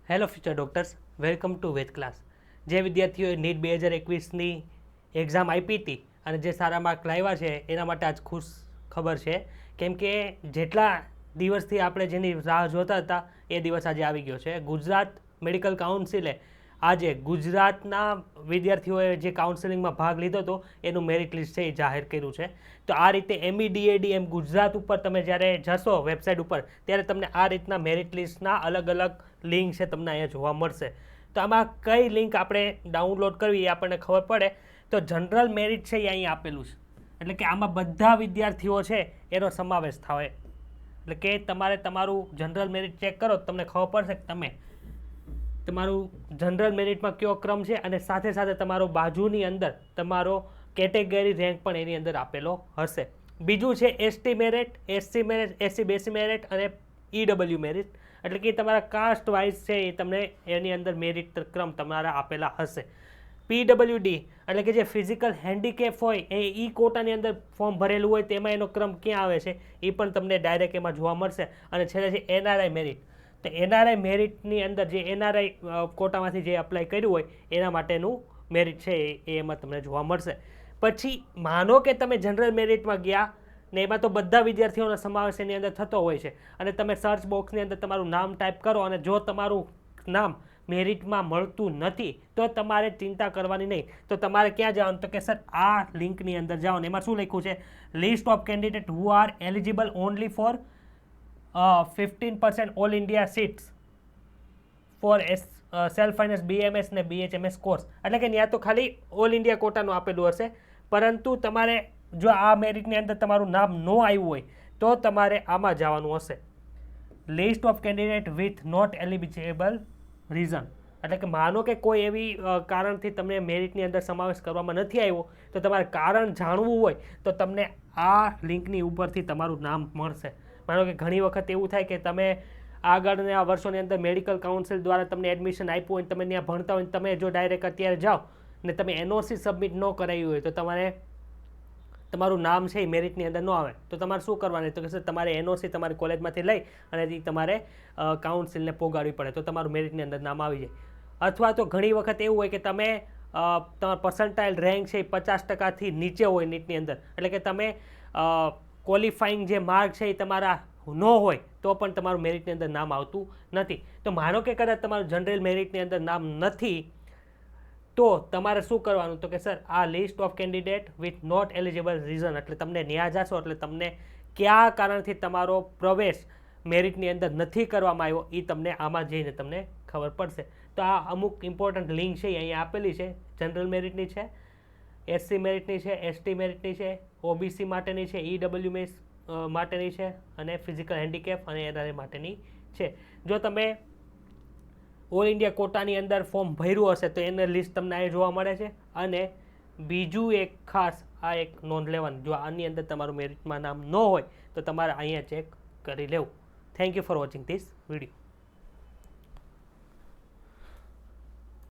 Hello future doctors, welcome to VedClass. જે વિદ્યાર્થીઓએ NEET 2021ની exam આપી હતી અને જે સારા માર્ક લાવ્યા છે એના માટે આજ ખુશ ખબર છે, કેમ કે જેટલા દિવસથી આપણે જેની રાહ જોતા હતા એ દિવસ આજે આવી ગયો છે. ગુજરાત મેડિકલ કાઉન્સિલે આજે ગુજરાતના વિદ્યાર્થીઓએ જે કાઉન્સેલિંગમાં ભાગ લીધો હતો એનું મેરિટ લિસ્ટ છે એ જાહેર કર્યું છે. તો આ રીતે MEDADM ગુજરાત ઉપર તમે જ્યારે જશો વેબસાઇટ ઉપર ત્યારે તમને આ રીતના મેરિટ લિસ્ટના અલગ અલગ લિંક છે તમને અહીંયા જોવા મળશે. તો આમાં કઈ લિંક આપણે ડાઉનલોડ કરવી એ આપણને ખબર પડે તો જનરલ મેરિટ છે એ અહીં આપેલું છે, એટલે કે આમાં બધા વિદ્યાર્થીઓ છે એનો સમાવેશ થાય. એટલે કે તમારે તમારું જનરલ મેરિટ ચેક કરો તમને ખબર પડશે કે તમે તમારું જનરલ મેરિટમાં કયો ક્રમ છે અને સાથે સાથે તમારો બાજુની અંદર તમારો કેટેગરી રેન્ક પણ એની અંદર આપેલો હશે. બીજું છે ST merit, SC merit, SC BC merit અને EW મેરિટ, એટલે કે તમારા કાસ્ટ વાઇઝ છે એ તમને એની અંદર મેરિટ ક્રમ તમારા આપેલા હશે. PWD એટલે કે જે ફિઝિકલ હેન્ડીકેપ હોય એ કોટાની અંદર ફોર્મ ભરેલું હોય તેમાં એનો ક્રમ ક્યાં આવે છે એ પણ તમને ડાયરેક્ટ એમાં જોવા મળશે. અને છેલ્લે છે NRI મેરિટ. તો NRI મેરિટની અંદર જે NRI કોટામાંથી જે અપ્લાય કર્યું હોય એના માટેનું મેરિટ છે એ એમાં તમને જોવા મળશે. પછી માનો કે તમે જનરલ મેરિટમાં ગયા ને એમાં તો બધા વિદ્યાર્થીઓનો સમાવેશ એની અંદર થતો હોય છે અને તમે સર્ચ બોક્સની અંદર તમારું નામ ટાઈપ કરો અને જો તમારું નામ મેરિટમાં મળતું નથી તો તમારે ચિંતા કરવાની નહીં. તો તમારે ક્યાં જવાનું તો કે સર આ લિંકની અંદર જાઓ ને એમાં શું લખ્યું છે, list of candidate who are eligible only for 15% all India seats for self finance BMS ને BHMS કોર્સ. એટલે કે ત્યાં તો ખાલી ઓલ ઇન્ડિયા કોટાનું આપેલું હશે, પરંતુ તમારે જો આ મેરિટની અંદર તમારું નામ ન આવ્યું હોય તો તમારે આમાં જવાનું હશે, list of candidate with not eligible reason. એટલે કે માનો કે કોઈ એવી કારણથી તમને મેરિટની અંદર સમાવેશ કરવામાં નથી આવ્યો તો તમારે કારણ જાણવું હોય તો તમને આ લિંકની ઉપરથી તમારું નામ મળશે. માનો કે ઘણી વખત એવું થાય કે તમે આગળના વર્ષોની અંદર મેડિકલ કાઉન્સિલ દ્વારા તમને એડમિશન આપ્યું હોય, તમે ત્યાં ભણતા હોય, તમે જો ડાયરેક્ટ અત્યારે જાઓ ને તમે NOC સબમિટ ન કરાવ્યું હોય તો તમારે તમારું નામ છે એ મેરિટની અંદર ન આવે તો તમારે શું કરવાનું, તો કે સર તમારે NOC તમારી કોલેજમાંથી લઈ અને તમારે કાઉન્સિલને પોગાડવી પડે તો તમારું મેરિટની અંદર નામ આવી જાય. અથવા તો ઘણી વખત એવું હોય કે તમે તમારા પર્સન્ટાઇલ રેન્ક છે એ 50%થી નીચે હોય નીટની અંદર, એટલે કે તમે ક્વોલિફાઈંગ જે માર્ક છે એ તમારા ન હોય તો પણ તમારું મેરિટની અંદર નામ આવતું નથી. તો માનો કે કદાચ તમારું જનરલ મેરિટની અંદર નામ નથી તો તમારે શું કરવાનું, તો કે સર આ list of candidate with not eligible reason, એટલે તમને ન્યા જશો એટલે તમને કયા કારણથી તમારો પ્રવેશ મેરિટની અંદર નથી કરવામાં આવ્યો એ તમને આમાં જઈને તમને ખબર પડશે. તો આ અમુક ઇમ્પોર્ટન્ટ લિંક છે એ અહીંયા આપેલી છે. જનરલ મેરિટની છે, SC મેરિટની છે, ST મેરિટની છે, OBC માટેની છે, EW માટેની છે અને ફિઝિકલ હેન્ડીકેપ અને NRI માટેની છે. જો તમે ઓલ ઇન્ડિયા કોટાની અંદર ફોર્મ ભર્યું હશે તો એને લિસ્ટ તમને અહીં જોવા મળે છે. અને બીજું એક ખાસ આ એક નોંધ લેવાની, જો આની અંદર તમારું મેરિટમાં નામ ન હોય તો તમારે અહીંયા ચેક કરી લેવું. Thank you for watching this video.